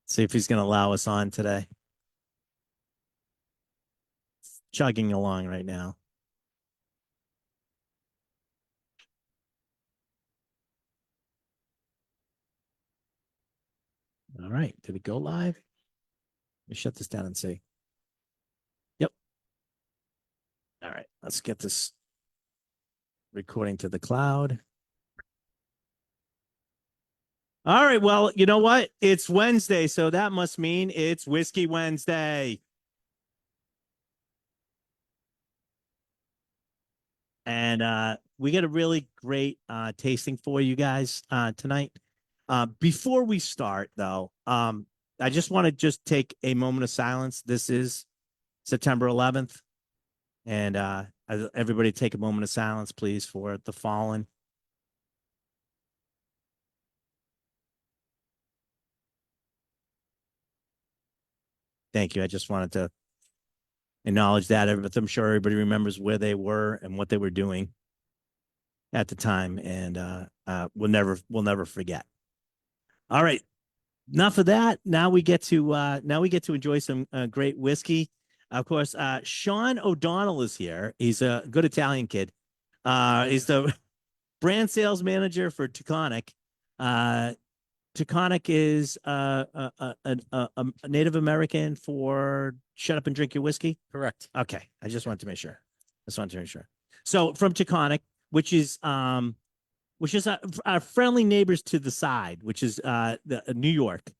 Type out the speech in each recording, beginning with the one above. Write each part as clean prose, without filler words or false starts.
See if he's going to allow us on today. Chugging along right now. All right. Did it go live? Let me shut this down and see. Yep. All right. Let's get this recording to the cloud. All right. Well, you know what? It's Wednesday, so that must mean it's Whiskey Wednesday. And we got a really great tasting for you guys tonight. Before we start, though, I just want to just take a moment of silence. This is September 11th, and everybody take a moment of silence, please, for the fallen. Thank you. I just wanted to acknowledge that. I'm sure everybody remembers where they were and what they were doing at the time, and we'll never forget. All right, enough of that. Now we get to enjoy some great whiskey. Of course, Sean O'Donnell is here. He's a good Italian kid. He's the brand sales manager for Taconic. Taconic is a Native American for shut up and drink your whiskey. Correct. Okay, I just wanted to make sure. So from Taconic, which is our friendly neighbors to the side, which is New York,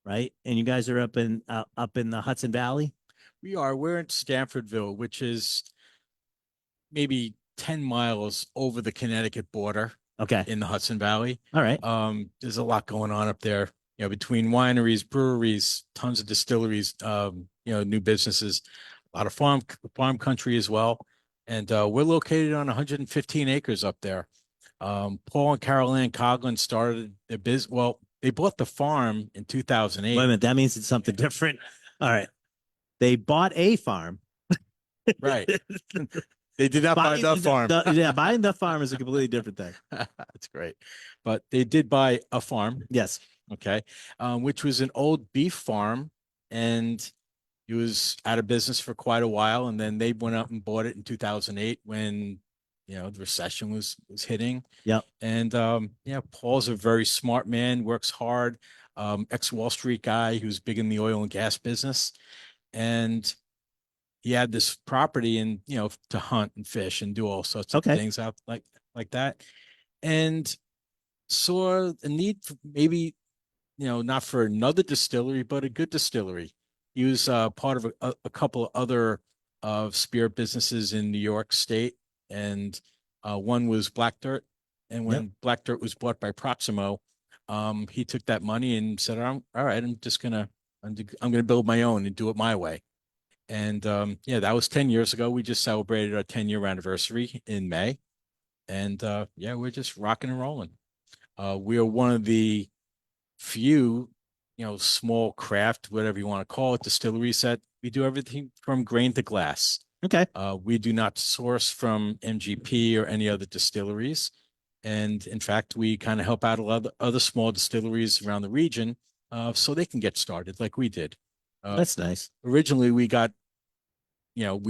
right? And you guys are up in the Hudson Valley. We're in Stanfordville, which is maybe 10 miles over the Connecticut border. Okay. In the Hudson Valley. All right. There's a lot going on up there, between wineries, breweries, tons of distilleries, new businesses, a lot of farm country as well. And we're located on 115 acres up there. Paul and Carol Ann Coughlin started their business. Well, they bought the farm in 2008. Wait a minute, that means it's something different. All right. They bought a farm. Right. They did not buy the farm. Buying the farm is a completely different thing. That's great. But they did buy a farm. Yes. Okay. Which was an old beef farm, and it was out of business for quite a while. And then they went up and bought it in 2008 when, the recession was hitting. Yeah. And, Paul's a very smart man, works hard, ex-Wall Street guy who's big in the oil and gas business. And he had this property and, to hunt and fish and do all sorts of things out like that. And saw a need for maybe, not for another distillery, but a good distillery. He was part of a couple of other spirit businesses in New York State. And one was Black Dirt. And when Black Dirt was bought by Proximo, he took that money and said, all right, I'm going to build my own and do it my way. And that was 10 years ago. We just celebrated our 10-year anniversary in May. And we're just rocking and rolling. We are one of the few, small craft, whatever you want to call it, distilleries that we do everything from grain to glass. Okay. We do not source from MGP or any other distilleries. And in fact, we kind of help out a lot of other small distilleries around the region so they can get started like we did. That's nice. Originally, we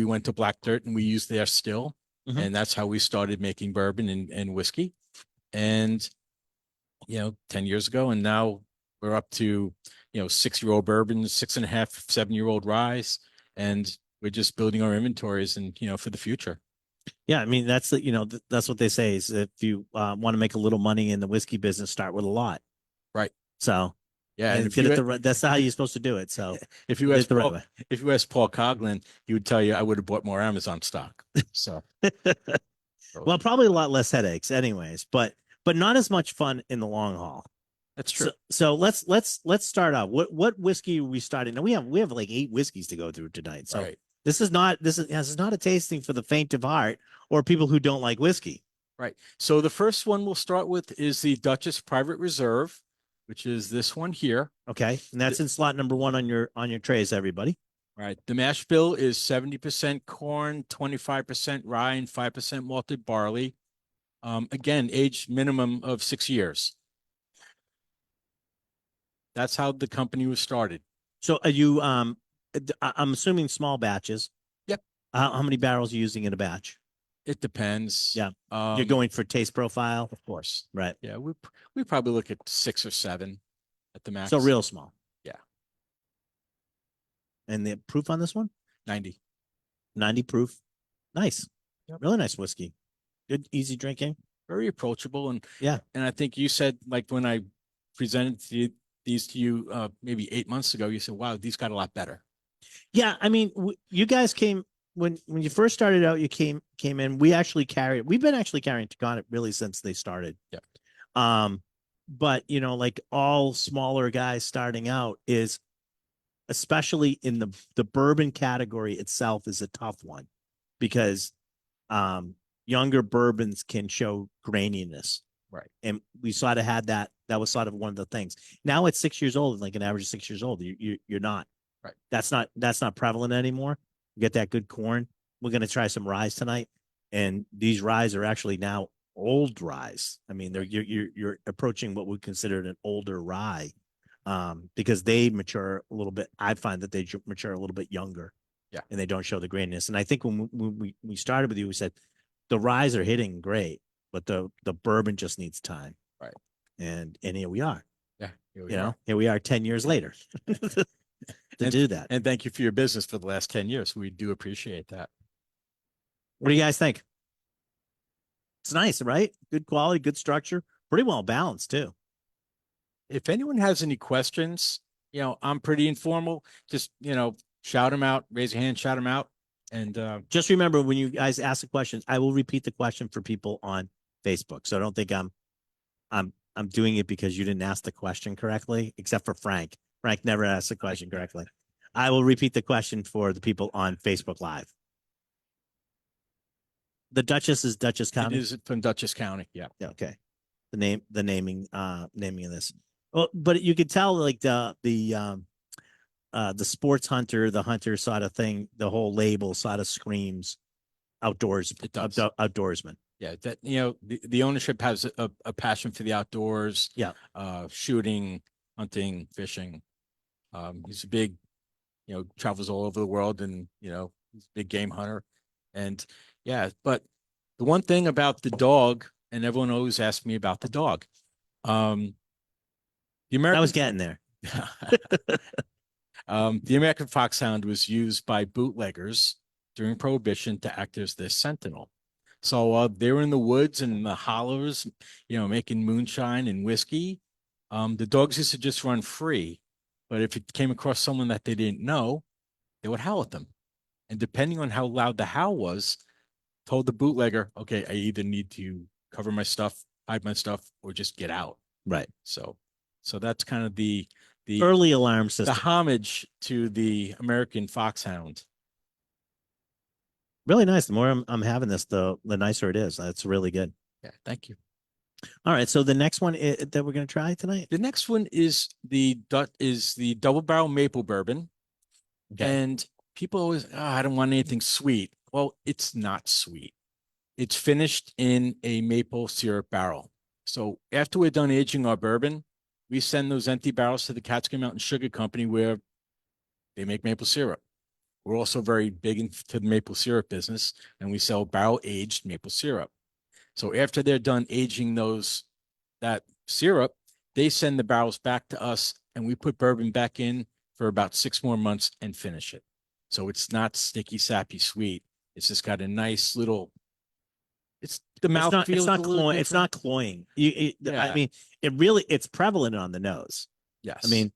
went to Black Dirt and we used their still. Mm-hmm. And that's how we started making bourbon and whiskey. And, 10 years ago. And now we're up to, 6-year-old bourbons, 6.5, 7-year-old ryes. And we're just building our inventories and, for the future. Yeah. I mean, that's that's what they say is if you want to make a little money in the whiskey business, start with a lot. Right. So. Yeah, and that's how you're supposed to do it. So if you ask Paul Coughlin, he would tell you I would have bought more Amazon stock. So, well, probably a lot less headaches, anyways, but not as much fun in the long haul. That's true. So let's start out. What whiskey are we starting? Now we have like 8 whiskeys to go through tonight. So this is not a tasting for the faint of heart or people who don't like whiskey. Right. So the first one we'll start with is the Dutchess Private Reserve, which is this one here. Okay. And that's in slot number 1 on your trays, everybody. Right. The mash bill is 70% corn, 25% rye, and 5% malted barley. Again, age minimum of 6 years. That's how the company was started. So are you I'm assuming small batches. Yep. How many barrels are you using in a batch? It depends. Yeah. You're going for taste profile? Of course. Right. Yeah, we probably look at 6 or 7 at the max. So real small. Yeah. And the proof on this one? 90. 90 proof. Nice. Yep. Really nice whiskey. Good, easy drinking. Very approachable. And yeah. And I think you said, like, when I presented these to you maybe 8 months ago, you said, wow, these got a lot better. Yeah. I mean, you guys came when you first started out, you came in, we've been actually carrying Taconic really since they started. Yeah. But you know, like all smaller guys starting out is, especially in the bourbon category itself, is a tough one because younger bourbons can show graininess. Right. And we sort of had that. That was sort of one of the things. Now at 6 years old, like an average of 6 years old, you're not. Right. That's not prevalent anymore. You get that good corn. We're gonna try some ryes tonight, and these ryes are actually now old ryes. I mean, you're approaching what we consider an older rye, because they mature a little bit. I find that they mature a little bit younger. Yeah. And they don't show the graininess. And I think when we started with you, we said the ryes are hitting great, but the bourbon just needs time. Right. And here we are. Yeah. Here we are 10 years later to do that. And thank you for your business for the last 10 years. We do appreciate that. What do you guys think? It's nice, right? Good quality, good structure, pretty well balanced too. If anyone has any questions, I'm pretty informal. Just, shout them out, raise your hand, shout them out. And just remember, when you guys ask the questions, I will repeat the question for people on Facebook. So I don't think I'm doing it because you didn't ask the question correctly, except for Frank. Frank never asked the question correctly. I will repeat the question for the people on Facebook Live. The Dutchess is Dutchess County. It is from Dutchess County. Yeah. Yeah. Okay. The naming of this. Well, but you could tell like the sports hunter, the hunter sort of thing, the whole label sort of screams outdoors. It does. Outdoorsman. Yeah, that the ownership has a passion for the outdoors. Yeah. Shooting, hunting, fishing. He's a big, travels all over the world, and he's a big game hunter. And yeah, but the one thing about the dog, and everyone always asks me about the dog. The American, I was getting there. The American Foxhound was used by bootleggers during Prohibition to act as their sentinel. So they were in the woods and in the hollows, making moonshine and whiskey. The dogs used to just run free, but if it came across someone that they didn't know, they would howl at them. And depending on how loud the howl was, told the bootlegger, okay, I either need to cover my stuff, hide my stuff, or just get out. Right. So that's kind of the early alarm system, the homage to the American Foxhound. Really nice. The more I'm having this, the nicer it is. That's really good. Yeah, thank you. All right, so the next one that we're going to try tonight. The next one is the double barrel maple bourbon, okay. And people always, I don't want anything sweet. Well, it's not sweet. It's finished in a maple syrup barrel. So after we're done aging our bourbon, we send those empty barrels to the Catskill Mountain Sugar Company, where they make maple syrup. We're also very big into the maple syrup business, and we sell barrel-aged maple syrup. So after they're done aging that syrup, they send the barrels back to us, and we put bourbon back in for about 6 more months and finish it. So it's not sticky, sappy, sweet. It's just got a nice little. It's the mouth feels. It's not cloying. I mean, it's prevalent on the nose. Yes. I mean,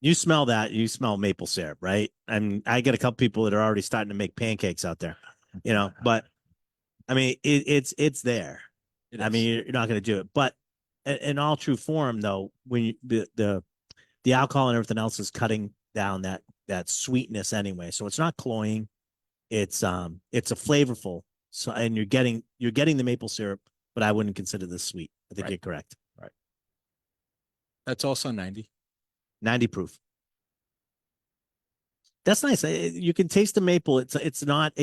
you smell that. You smell maple syrup, right? I get a couple people that are already starting to make pancakes out there, But I mean, it's there. I mean, you're not going to do it. But in all true form, though, when the alcohol and everything else is cutting down that sweetness anyway, so it's not cloying. It's a flavorful. So, and you're getting the maple syrup, but I wouldn't consider this sweet. I think you're correct. Right. That's also 90 proof. That's nice. You can taste the maple. It's not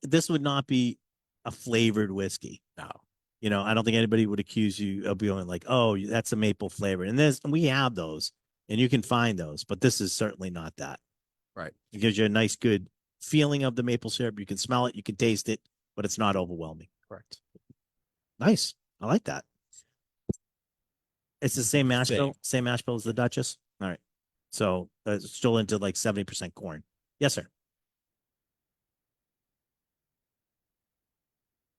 this would not be a flavored whiskey. No. I don't think anybody would accuse you of being like, oh, that's a maple flavor. And we have those, and you can find those, but this is certainly not that. Right. It gives you a nice, good feeling of the maple syrup. You can smell it, you can taste it, but it's not overwhelming. Correct. Nice. I like that. It's the same mash bill, Same. same mash bill as the Dutchess. All right. So it's still into like 70% corn. Yes, sir.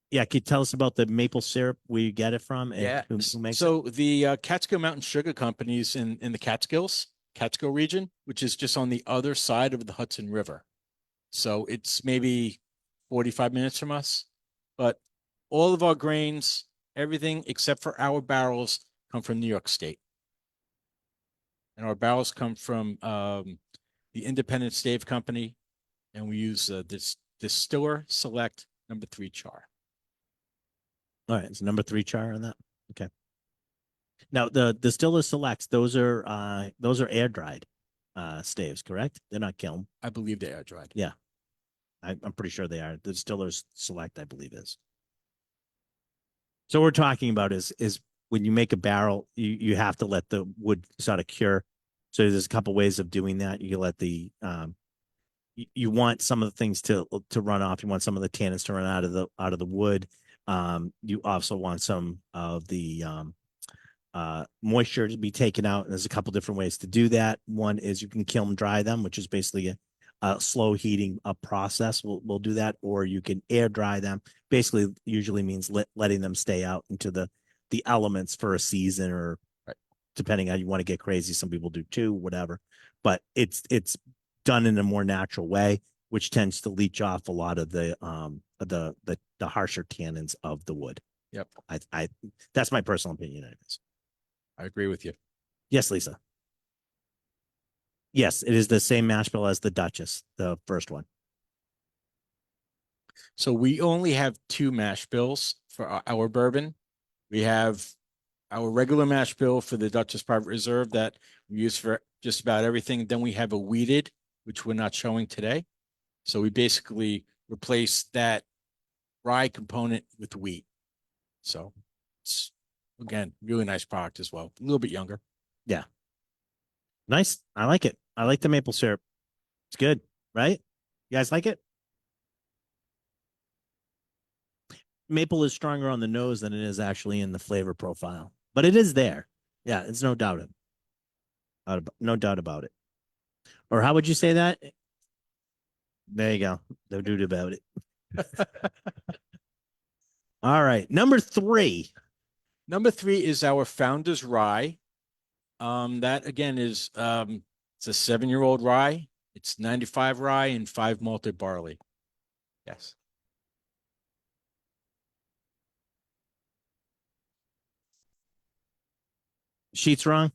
Yeah, can you tell us about the maple syrup where you get it from and Yeah. who makes it? So the Catskill Mountain Sugar Company's in the Catskill region, which is just on the other side of the Hudson River. So it's maybe 45 minutes from us. But all of our grains, everything except for our barrels, come from New York State. And our barrels come from the Independent Stave Company, and we use this Distiller Select #3 char. All right, it's number 3 char on that. Okay. Now the Distiller Selects, those are air dried staves, correct? They're not kiln. I believe they are dried. Yeah. I'm pretty sure they are. The Distiller's Select, I believe, is. So what we're talking about is when you make a barrel, you have to let the wood sort of cure. So there's a couple ways of doing that. You can let the you want some of the things to run off. You want some of the tannins to run out of the wood. You also want some of the moisture to be taken out. And there's a couple different ways to do that. One is you can kiln dry them, which is basically a slow heating up process. We'll do that, or you can air dry them. Basically, usually means letting them stay out into the elements for a season, or right, depending on how you want to get crazy. Some people do 2, whatever. But it's done in a more natural way, which tends to leach off a lot of the harsher tannins of the wood. Yep. I that's my personal opinion, anyways. I agree with you. Yes, Lisa. Yes, it is the same mash bill as the Dutchess, the first one. So we only have 2 mash bills for our bourbon. We have our regular mash bill for the Dutchess Private Reserve that we use for just about everything. Then we have a wheated, which we're not showing today. So we basically replace that rye component with wheat. So it's, again, really nice product as well. A little bit younger. Yeah. Nice. I like it. I like the maple syrup. It's good, right? You guys like it? Maple is stronger on the nose than it is actually in the flavor profile, but it is there. Yeah, it's no doubt no doubt about it. Or how would you say that? There you go. No doubt about it. All right, number 3. #3 is our Founders Rye. That again is it's a 7-year-old rye. It's 95 rye and 5 malted barley. Yes. Sheet's wrong.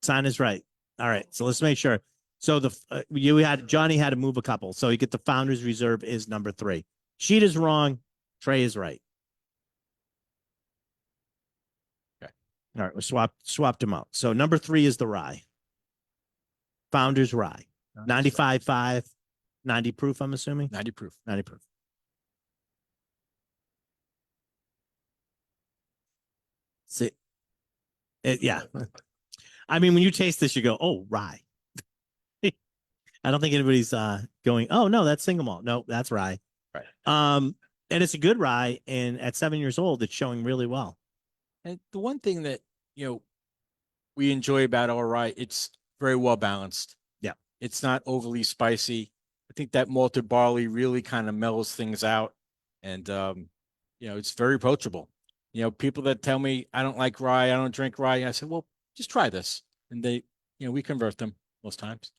Sign is right. All right, so let's make sure. So Johnny had to move a couple. So you get the Founders Reserve is number 3. Sheet is wrong. Trey is right. Okay. All right, we swapped them out. So number 3 is the rye. Founders Rye. 95.5, 90 proof, I'm assuming. 90 proof. 90 proof. See, yeah. I mean, when you taste this, you go, "Oh, rye." I don't think anybody's going, "Oh no, that's single malt." No, that's rye. Right. And it's a good rye, and at 7 years old, it's showing really well. And the one thing that we enjoy about our rye, it's very well balanced. Yeah. It's not overly spicy. I think that malted barley really kind of mellows things out, and it's very approachable. People that tell me I don't like rye, I don't drink rye, I said, well, just try this, and they, we convert them most times.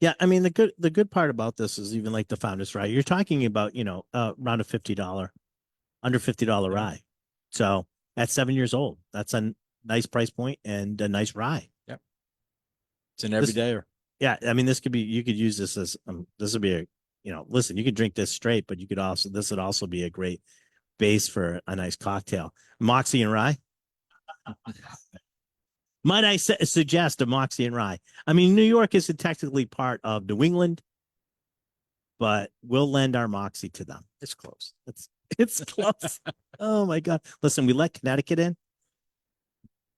Yeah, I mean the good part about this is even like the Founders Rye. You're talking about around a $50, under $50 rye. So at 7 years old, that's a nice price point and a nice rye. Yep, it's an everydayer. Yeah, I mean you could use this as this would be a listen, you could drink this straight, but this would also be a great base for a nice cocktail. Moxie and rye. Might I suggest a Moxie and rye? I mean, New York isn't technically part of New England, but we'll lend our Moxie to them. It's close. It's close. Oh my God! Listen, we let Connecticut in.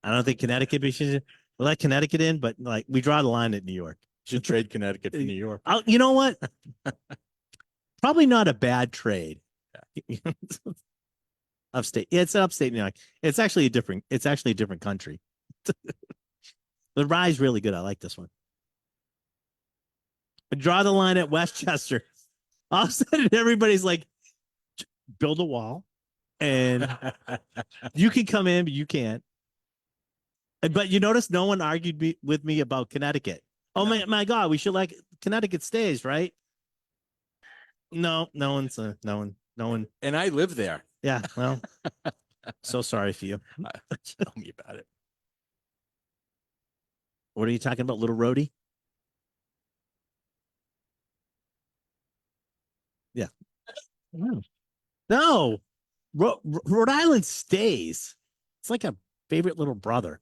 I don't think Connecticut should. let Connecticut in, but like we draw the line at New York. Should trade Connecticut for New York. You know what? Probably not a bad trade. Yeah. Upstate. Yeah, it's upstate New York. It's actually a different country. The rye's really good. I like this one. Draw the line at Westchester. All of a sudden, everybody's like, build a wall, and you can come in, but you can't. But you notice no one argued with me about Connecticut. Oh my God, we should like Connecticut stays, right? No, no one. And I live there. Yeah, well, so sorry for you. Tell me about it. What are you talking about, Little Rhodey? Yeah. No, Rhode Island stays. It's like a favorite little brother.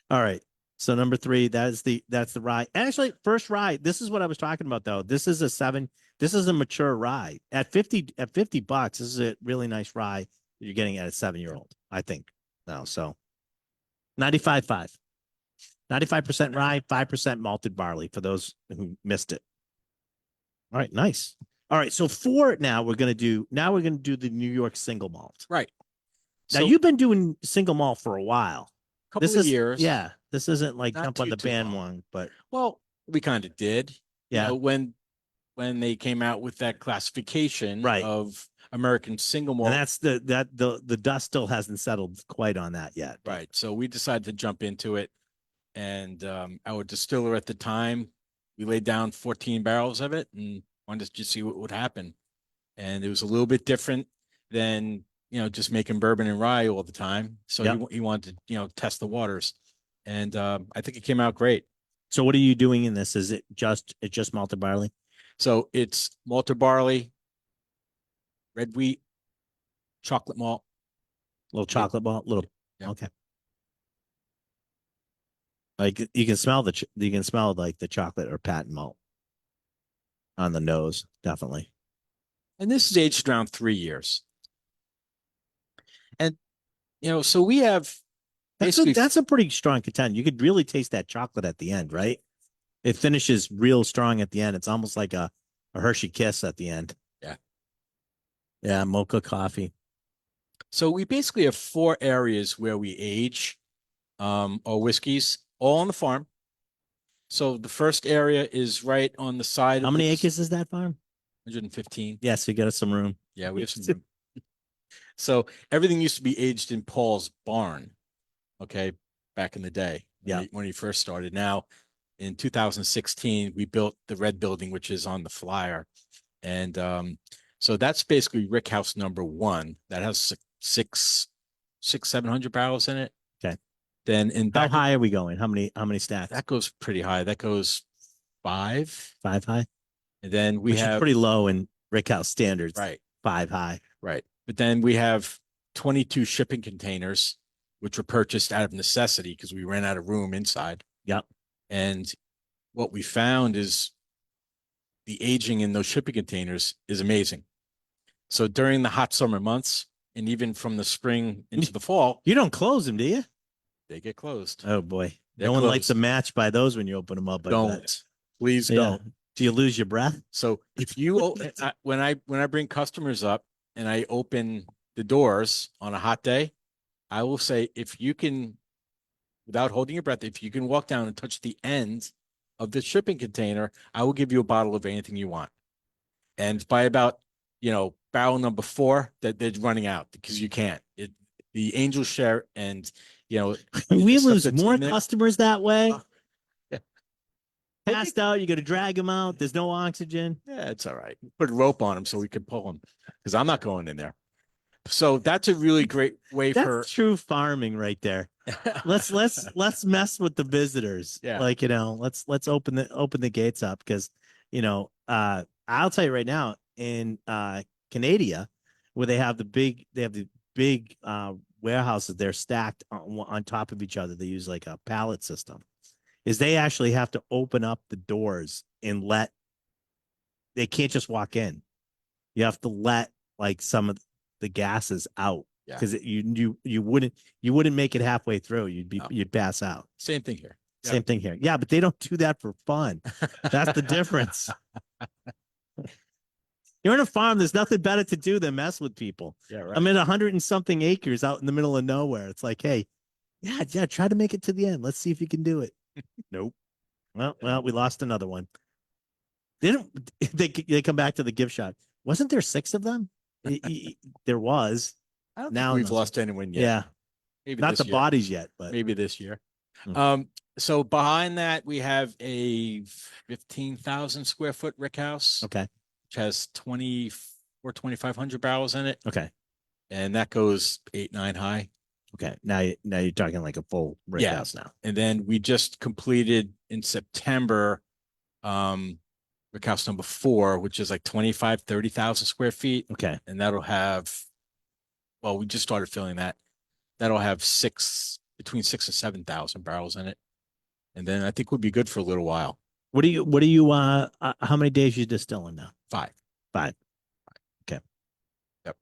All right. So number 3, that's the rye. Actually, first rye. This is what I was talking about though. This is a mature rye. At $50, this is a really nice rye that you're getting at a 7-year-old, I think. No, so 95.5. 95% rye, 5% malted barley for those who missed it. All right, nice. All right, so 4 now we're gonna do the New York single malt. Right. Now So, you've been doing single malt for a while. couple of years. Yeah, this isn't like Not jump on too the band long. one, but Well, we kind of did. yeah. You know, when they came out with that classification Right. of American single malt. And that's the dust still hasn't settled quite on that yet. Right. So we decided to jump into it. And our distiller at the time, we laid down 14 barrels of it and wanted to just see what would happen. And it was a little bit different than, just making bourbon and rye all the time. So Yep. he wanted to, test the waters. And I think it came out great. So what are you doing in this? Is it just malted barley? So it's malted barley, red wheat, chocolate malt. Little chocolate malt, little. Yeah. Okay. Like you can smell like the chocolate or patent malt on the nose, definitely. And this is aged around 3 years. And so we have That's a pretty strong contender. You could really taste that chocolate at the end, right? It finishes real strong at the end. It's almost like a Hershey Kiss at the end. Yeah. Yeah, mocha coffee. So we basically have 4 areas where we age our whiskeys, all on the farm. So the first area is right on the side. How many acres is that farm? 115. Yes, we got us some room. Yeah, we have some room. So everything used to be aged in Paul's barn, okay, back in the day. Yeah. When he first started. Now, in 2016, we built the red building, which is on the flyer. And so that's basically Rick House number 1. That has 700 barrels in it. Okay. Then how high are we going? How many stacks? That goes pretty high. That goes 5. 5 high. And then we have pretty low in Rick House standards. Right. 5 high. Right. But then we have 22 shipping containers, which were purchased out of necessity because we ran out of room inside. Yep. And what we found is the aging in those shipping containers is amazing. So during the hot summer months, and even from the spring into the fall, you don't close them, do you? They get closed. Oh boy, They're one closed. lights a match by those when you open them up. Don't. Please Yeah. don't. Do you lose your breath? So if you when I bring customers up and I open the doors on a hot day, I will say, if you can, without holding your breath, if you can walk down and touch the end of the shipping container, I will give you a bottle of anything you want. And by about, barrel number 4, that they're running out because you can't. The angel share and, we stuff lose that's more in there. customers that way. Yeah. Passed out, you got to drag them out. There's no oxygen. Yeah, it's all right. Put a rope on them so we can pull them because I'm not going in there. So that's a really great way That's for true farming right there. Let's mess with the visitors. Yeah. Like, let's open the gates up because, I'll tell you right now in Canada, where they have the big warehouses, they're stacked on top of each other. They use like a pallet system. Is they actually have to open up the doors and they can't just walk in. You have to let like some of the gases out Yeah. because you wouldn't make it halfway through. No. You'd pass out. Same thing here. Same thing here. Yeah, but they don't do that for fun. That's the difference. You're on a farm. There's nothing better to do than mess with people. Yeah, right. I'm in 100 and something acres out in the middle of nowhere. It's like, hey, yeah, try to make it to the end. Let's see if you can do it. Nope. Well, we lost another one. They come back to the gift shop. Wasn't there 6 of them? There was. I don't Now think we've lost anyone yet. Yeah. Maybe Not this the year. bodies yet, but Maybe this year. Hmm. So behind that we have a 15,000 square foot rick house, Okay. which has 2,500 barrels in it, Okay. and that goes 8-9 high. Okay. Now you're talking like a full rick Yeah. house now. And then we just completed in September, rick house number 4, which is like 30,000 square feet. Okay. And that'll have, well, we just started filling that. That'll have between 6 and 7,000 barrels in it. And then I think we'll be good for a little while. What do you how many days you distilling now? 5. 5. Okay. Yep.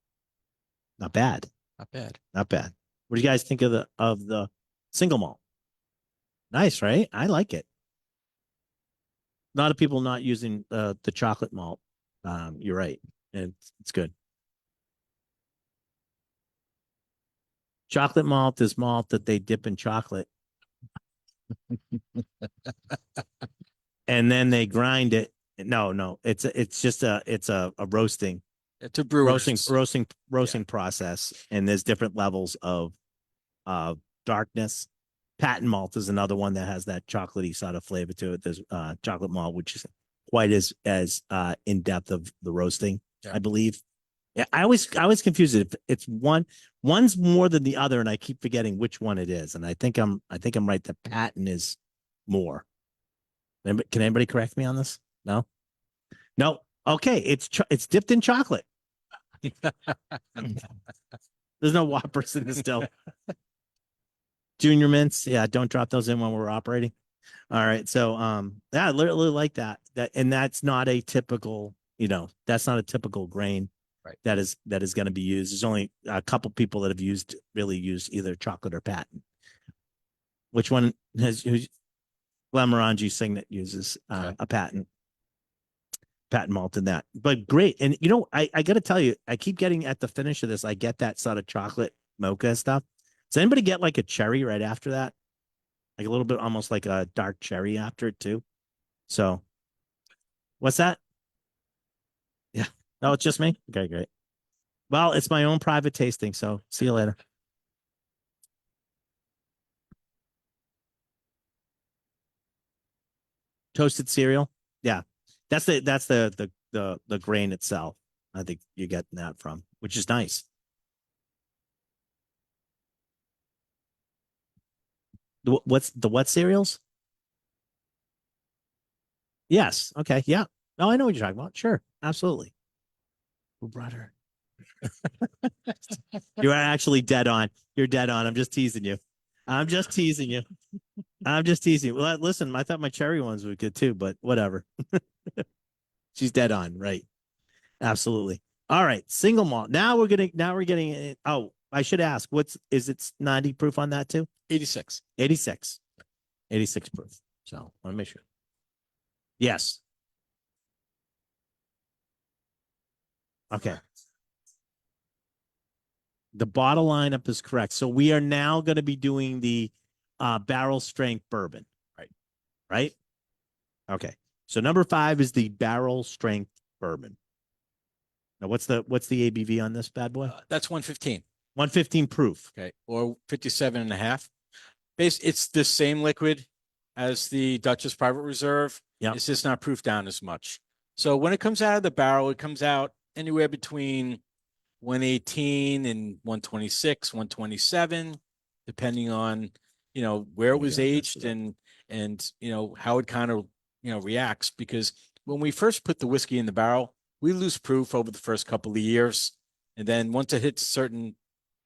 Not bad. Not bad. Not bad. What do you guys think of the single malt? Nice, right? I like it. A lot of people not using the chocolate malt. You're right. And it's good. Chocolate malt is malt that they dip in chocolate. And then they grind it. No, it's a roasting. It's a brewer's Roasting process, and there's different levels of darkness. Patent malt is another one that has that chocolatey sort of flavor to it. There's chocolate malt, which is quite as in depth of the roasting, yeah. I believe. Yeah, I always confuse it. It's one's more than the other, and I keep forgetting which one it is. And I think I'm right. The patent is more. Can anybody correct me on this? No. Okay, it's dipped in chocolate. There's no whoppers in the still. Junior mints, yeah, don't drop those in when we're operating. All right, so yeah, I literally like that. And that's not a typical, that's not a typical grain, right? That is going to be used. There's only a couple people that have really used either chocolate or patent. Which one has Glenmorangie Signet uses a patent malt in that, but great. And I got to tell you, I keep getting at the finish of this, I get that sort of chocolate mocha stuff. Does anybody get like a cherry right after that? Like a little bit, almost like a dark cherry after it too. So what's that? Yeah. No, it's just me. Okay, great. Well, it's my own private tasting. So see you later. Toasted cereal. Yeah. That's the grain itself. I think you're getting that from, which is nice. What's the what cereals? Yes. Okay. Yeah. No, I know what you're talking about. Sure. Absolutely. Who brought her? You're actually dead on. You're dead on. I'm just teasing you. I'm just teasing you. Well, listen, I thought my cherry ones were good too, but whatever. She's dead on. Right. Absolutely. All right. Single malt. Now we're getting it. Oh, I should ask, is it 90 proof on that too? 86. 86 proof. So let me make sure. Yes. Okay. The bottle lineup is correct. So we are now going to be doing the barrel strength bourbon. Right. Okay. So number 5 is the barrel strength bourbon. Now what's the ABV on this bad boy? That's 115. 115 proof. Okay. Or 57.5. It's the same liquid as the Dutchess Private Reserve. Yeah. It's just not proofed down as much. So when it comes out of the barrel, it comes out anywhere between 118 and 126, 127, depending on, where it was aged and how it kind of, reacts. Because when we first put the whiskey in the barrel, we lose proof over the first couple of years. And then once it hits a certain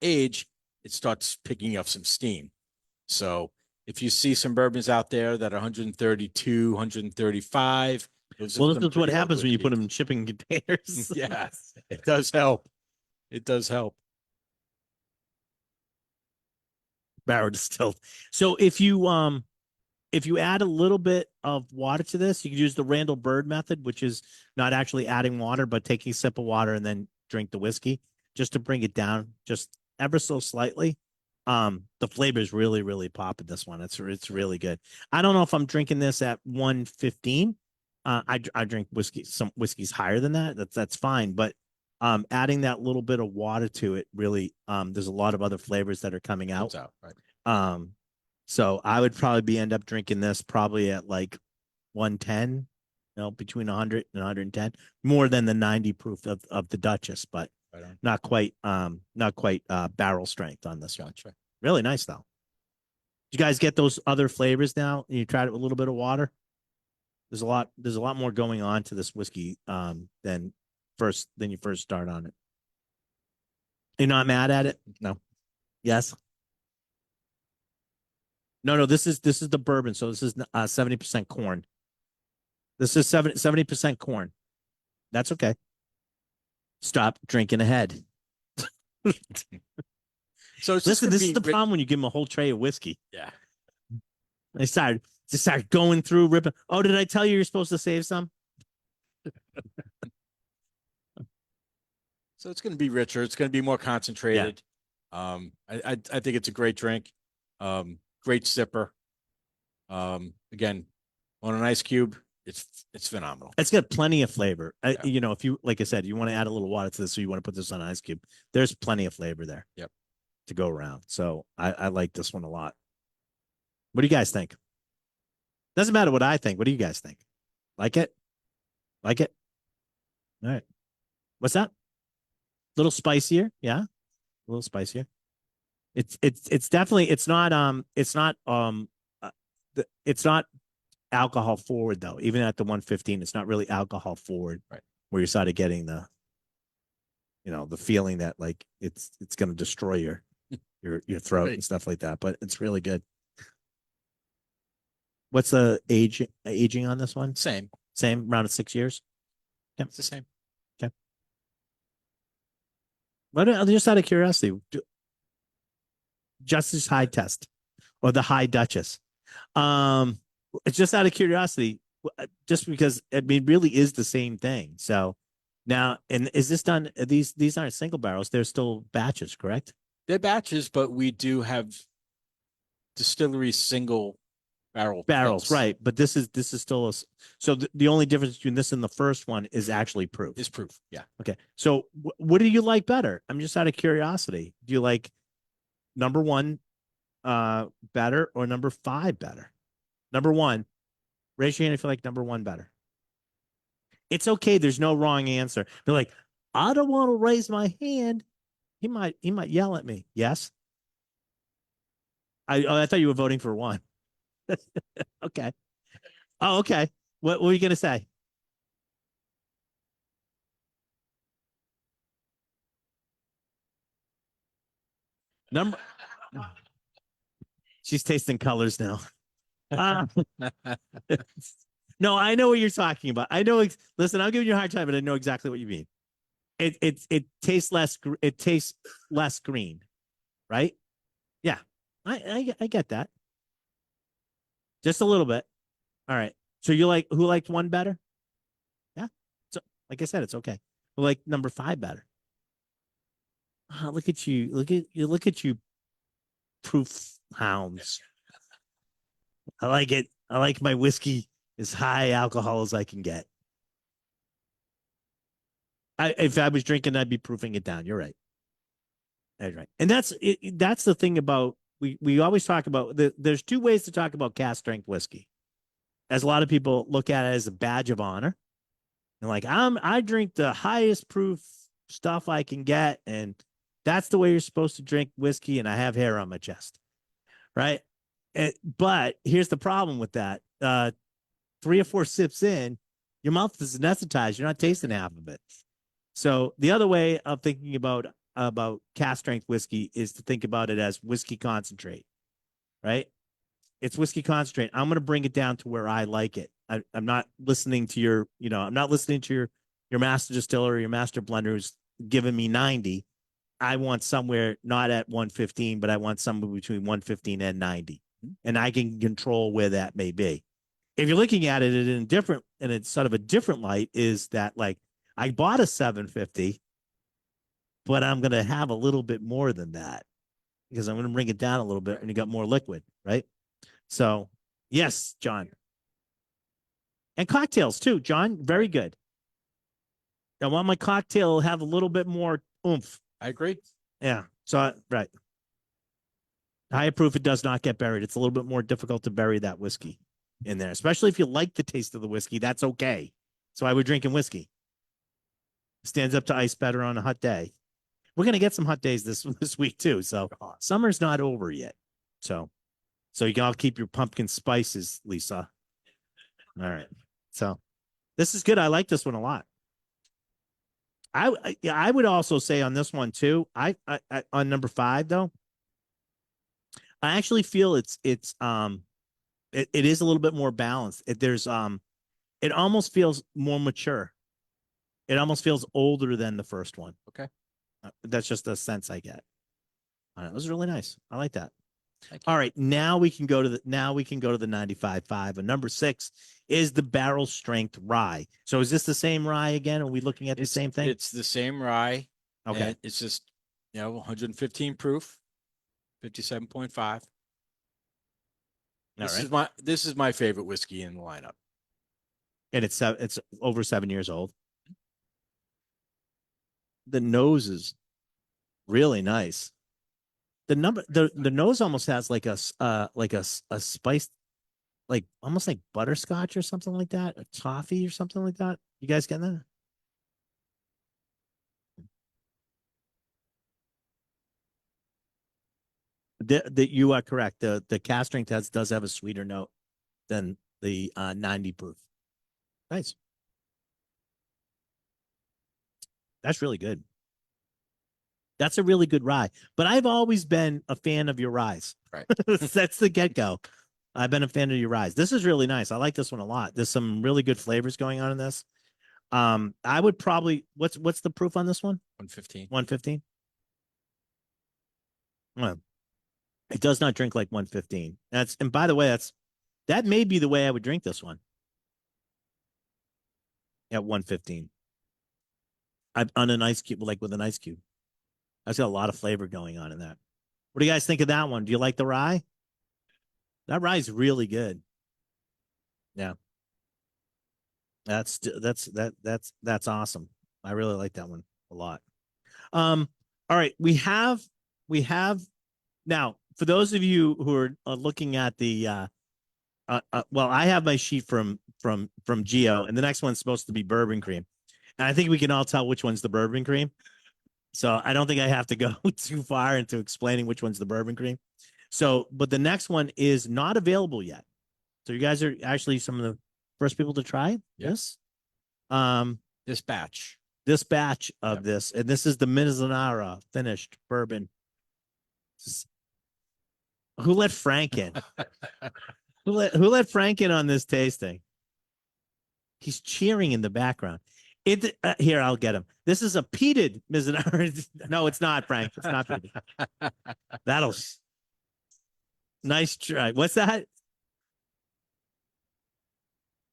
age, it starts picking up some steam. So if you see some bourbons out there that are 132, 135, well, this is what happens when you put them in shipping containers. Yeah, it does help. It does help. barrel distilled. So if you add a little bit of water to this, you can use the Randall Bird method, which is not actually adding water, but taking a sip of water and then drink the whiskey just to bring it down just ever so slightly. The flavor is really, really popping this one. It's really good. I don't know if I'm drinking this at 115. I drink whiskey, some whiskeys higher than that. That's fine. But adding that little bit of water to it really, there's a lot of other flavors that are coming out. Right. So I would probably end up drinking this probably at like 110, between 100 and 110, more than the 90 proof of the Dutchess, but Right on. not quite barrel strength on this one. Gotcha. Really nice though. Did you guys get those other flavors now? You tried it with a little bit of water. There's a lot more going on to this whiskey than you first start on it. You're not mad at it? No. Yes. No, this is the bourbon. So this is 70% corn. This is 70% corn. That's okay. Stop drinking ahead. So it's Listen, this is the problem when you give them a whole tray of whiskey. Yeah. They start going through ripping. Oh, did I tell you you're supposed to save some? So it's going to be richer. It's going to be more concentrated. I think it's a great drink. Great sipper. Again, on an ice cube, it's phenomenal. It's got plenty of flavor. Yeah. If you, like I said, you want to add a little water to this, so you want to put this on an ice cube, there's plenty of flavor there. Yep. To go around. So I like this one a lot. What do you guys think? Doesn't matter what I think. What do you guys think? Like it? Like it? All right. What's that? A little spicier. Yeah. A little spicier. It's definitely, it's not alcohol forward though. Even at the 115, it's not really alcohol forward. Right. Where you started getting the feeling that like it's going to destroy your throat Right. and stuff like that. But it's really good. What's the aging on this one? Same. Around 6 years. Yeah, it's the same. Okay. But just out of curiosity, Justice High Test or the High Dutchess. It's just out of curiosity, just because really is the same thing. So now, and is this done? These aren't single barrels; they're still batches, correct? They're batches, but we do have distillery single barrels, fills. Right? But this is still so the only difference between this and the first one is actually proof. Is proof. Yeah. Okay. So what do you like better? I'm just out of curiosity. Do you like number 1 better or number 5 better? Number 1. Raise your hand if you like number 1 better. It's okay. There's no wrong answer. They're like, I don't want to raise my hand. He might yell at me. Yes. I thought you were voting for 1. Okay. Oh, okay. What were you going to say? Number. She's tasting colors now. No, I know what you're talking about. I know. Listen, I'm giving you a hard time, but I know exactly what you mean. It tastes less. It tastes less green, right? Yeah, I get that. Just a little bit. All right. So who liked 1 better? Yeah. So like I said, it's okay. Who liked number 5 better? Oh, look at you. Look at you, proof hounds. I like it. I like my whiskey as high alcohol as I can get. If I was drinking, I'd be proofing it down. You're right. That's right. And that's the thing about we always talk about there's 2 ways to talk about cask strength whiskey. As a lot of people look at it as a badge of honor. And like I drink the highest proof stuff I can get, and that's the way you're supposed to drink whiskey, and I have hair on my chest. Right? But here's the problem with that. 3 or 4 sips in, your mouth is anesthetized. You're not tasting half of it. So the other way of thinking about cask strength whiskey is to think about it as whiskey concentrate, right? It's whiskey concentrate. I'm going to bring it down to where I like it. I'm not listening to your master distiller or your master blender who's giving me 90. I want somewhere not at 115, but I want somewhere between 115 and 90. And I can control where that may be. If you're looking at it in a different, and it's sort of a different light, is that like I bought a 750, but I'm going to have a little bit more than that because I'm going to bring it down a little bit and you got more liquid, right? So, yes, John. And cocktails too, John. Very good. I want my cocktail to have a little bit more oomph. I agree. Yeah. So, right. Higher proof, it does not get buried. It's a little bit more difficult to bury that whiskey in there, especially if you like the taste of the whiskey. That's okay. So I would drinking whiskey. Stands up to ice better on a hot day. We're gonna get some hot days this week too. So summer's not over yet. So you can all keep your pumpkin spices, Lisa. All right. So this is good. I like this one a lot. I would also say on this one too. I on number 5 though. I actually feel it is a little bit more balanced. It almost feels more mature. It almost feels older than the first one. Okay. That's just a sense I get. It was really nice. I like that. All right, now we can go to the 95.5. And number 6 is the barrel strength rye. So is this the same rye again? Are we looking at the same thing? It's the same rye. Okay. It's just 115 proof, 57.5. This is my favorite whiskey in the lineup. And it's over 7 years old. The nose is really nice. The nose almost has like a spiced, like almost like butterscotch or something like that, a toffee or something like that. You guys getting that? You are correct. The cast strength does have a sweeter note than the 90 proof. Nice. That's really good. That's a really good rye. But I've always been a fan of your ryes. Right. That's the get-go. I've been a fan of your ryes. This is really nice. I like this one a lot. There's some really good flavors going on in this. I would probably what's the proof on this one? 115. 115. Well, it does not drink like 115. And by the way, that may be the way I would drink this one. At 115. On an ice cube, like with an ice cube. That's got a lot of flavor going on in that. What do you guys think of that one? Do you like the rye? That rye is really good. Yeah. That's awesome. I really like that one a lot. All right, we have now for those of you who are looking at the well, I have my sheet from Geo, and the next one's supposed to be bourbon cream, and I think we can all tell which one's the bourbon cream. So I don't think I have to go too far into explaining which one's the bourbon cream. So, but the next one is not available yet. So you guys are actually some of the first people to try this. This batch of this, and this is the Mizunara finished bourbon. Who let Frank in? who let Frank in on this tasting? He's cheering in the background. Here, I'll get him. This is a peated Mizunara. No, it's not, Frank. It's not peated. That'll nice try. What's that?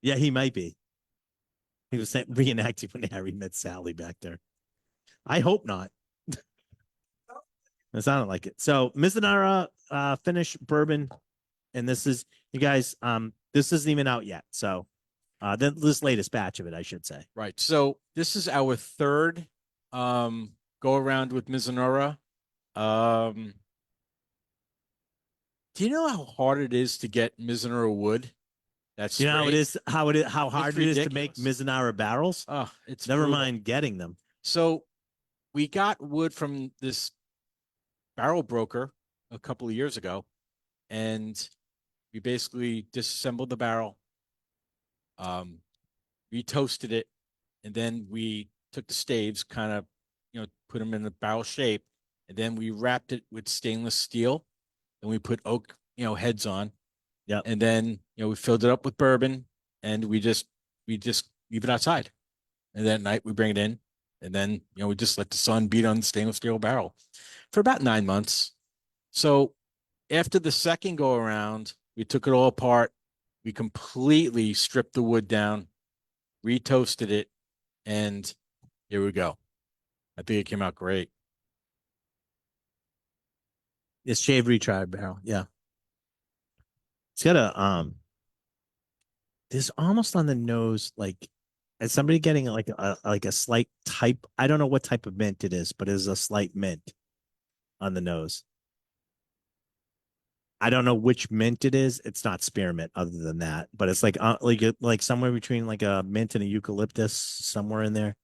Yeah, he might be. He was reenacting when Harry met Sally back there. I hope not. It sounded like it. So Mizunara finished bourbon, and this is you guys. This isn't even out yet. So this latest batch of it, I should say. Right. So this is our third go around with Mizunara. Do you know how hard it is to get Mizunara wood? That's how it is. How hard it is to make Mizunara barrels. Oh, it's never brutal. mind getting them. So we got wood from this barrel broker a couple of years ago, and we basically disassembled the barrel. We toasted it, and then we took the staves, kind of, put them in the barrel shape, and then we wrapped it with stainless steel, and we put oak, heads on. Yeah. And then, we filled it up with bourbon, and we just leave it outside. And then at night we bring it in, And then, we just let the sun beat on the stainless steel barrel for about 9 months. So after the second go around, we took it all apart. We completely stripped the wood down, retoasted it, and here we go. I think it came out great. It's shaved recharred barrel. Yeah. It's got there's almost on the nose, like, is somebody getting like a slight type? I don't know what type of mint it is, but it is a slight mint on the nose. I don't know which mint it is. It's not spearmint, other than that, but it's like somewhere between like a mint and a eucalyptus, somewhere in there.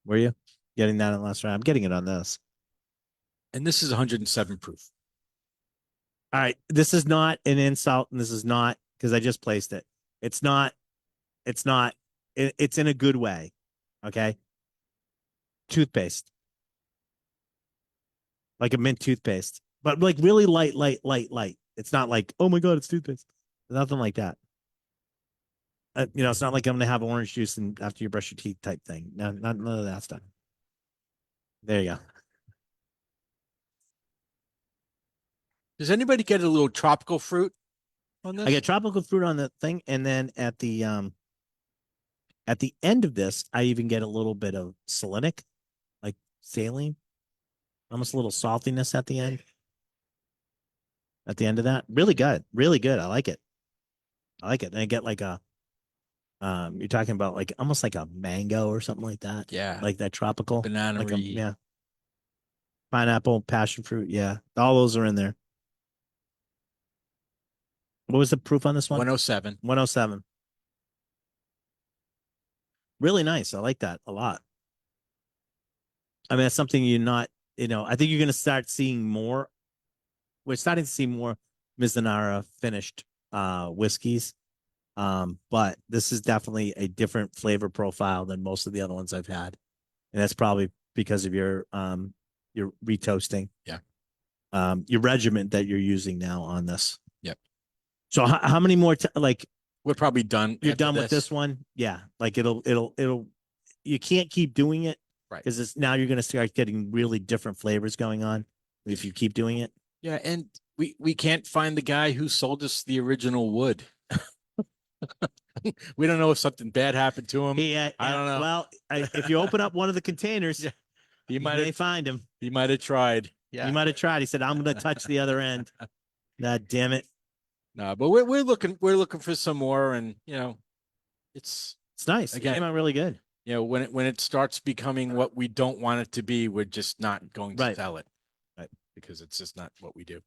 Were you getting that on the last round? I'm getting it on this. And this is 107 proof. All right, this is not an insult, and this is not because I just placed it. It's not. It's not. It's in a good way. Okay. Toothpaste, like a mint toothpaste, but like really light, light, light, light. It's not like, oh my god, it's toothpaste. Nothing like that. It's not like I'm gonna have orange juice and after you brush your teeth type thing. No, none of that stuff. There you go. Does anybody get a little tropical fruit on this? I get tropical fruit on the thing, and then at the end of this, I even get a little bit of salinic, like saline, almost a little saltiness at the end. At the end of that, really good, really good. I like it. I like it. And I get like a, you're talking about like almost like a mango or something like that. Yeah. Like that tropical Banana. like yeah. Pineapple, passion fruit. Yeah. All those are in there. What was the proof on this one? 107. 107. Really nice. I like that a lot. I mean, that's something you're not, I think you're going to start seeing more. We're starting to see more Mizunara finished whiskeys. But this is definitely a different flavor profile than most of the other ones I've had. And that's probably because of your retoasting. Yeah. Your regiment that you're using now on this. Yep. So how many more we're probably done. You're done with this one? Yeah. Like it'll you can't keep doing it. Right. Because it's now you're gonna start getting really different flavors going on if you keep doing it. Yeah, and we can't find the guy who sold us the original wood. We don't know if something bad happened to him. I don't know. Well, if you open up one of the containers, you might find him. He might have tried. Yeah, he might have tried. He said, "I'm going to touch the other end." God damn it! No, but we're looking for some more, and it's nice. Again, it came out really good. When it starts becoming what we don't want it to be, we're just not going to sell it, right? Because it's just not what we do.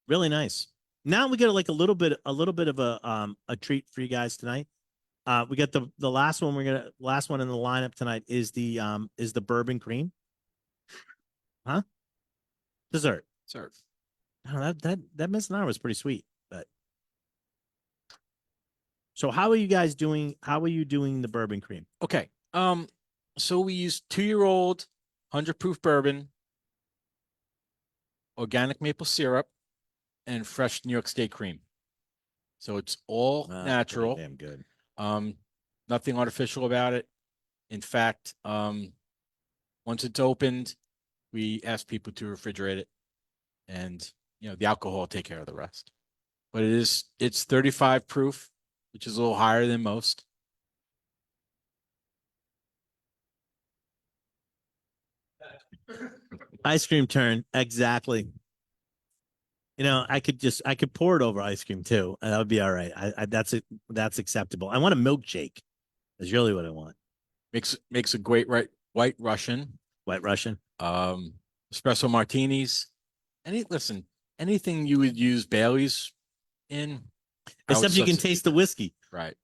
Really nice. Now we get like a little bit of a treat for you guys tonight. We got the last one. Last one in the lineup tonight is the bourbon cream. Huh? Dessert. Oh, that Mizunara was pretty sweet. But so how are you guys doing? How are you doing the bourbon cream? Okay. So we use 2-year-old 100 proof bourbon, organic maple syrup, and fresh New York State cream. So it's all natural. Damn good. Nothing artificial about it. In fact, once it's opened, we ask people to refrigerate it, and the alcohol will take care of the rest. But it's 35 proof, which is a little higher than most. Ice cream turn, exactly. I could pour it over ice cream too, and that would be all right. That's acceptable. I want a milkshake. Is really what I want. Makes a great White Russian. White Russian. Espresso martinis. Anything you would use Bailey's in. Except you can taste the whiskey. Right.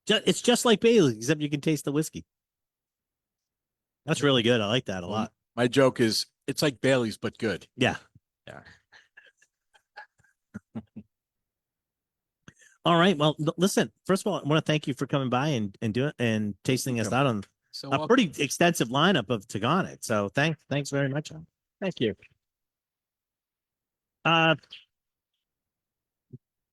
It's just like Bailey's, except you can taste the whiskey. That's really good. I like that a lot. My joke is it's like Bailey's, but good. Yeah. Yeah. All right. Well, listen, first of all, I want to thank you for coming by and tasting us out on a pretty extensive lineup of Taconic. So thanks very much. Thank you.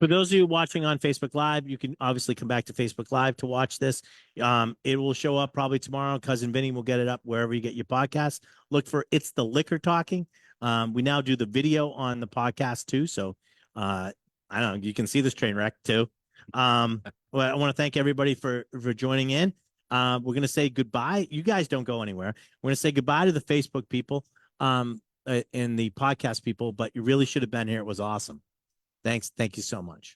For those of you watching on Facebook Live, you can obviously come back to Facebook Live to watch this. It will show up probably tomorrow. Cousin Vinny will get it up wherever you get your podcast. Look for It's the Liquor Talking. We now do the video on the podcast too. So I don't know, you can see this train wreck too. Well, I want to thank everybody for joining in. We're gonna say goodbye. You guys don't go anywhere. We're gonna say goodbye to the Facebook people and the podcast people, but you really should have been here. It was awesome. Thanks. Thank you so much.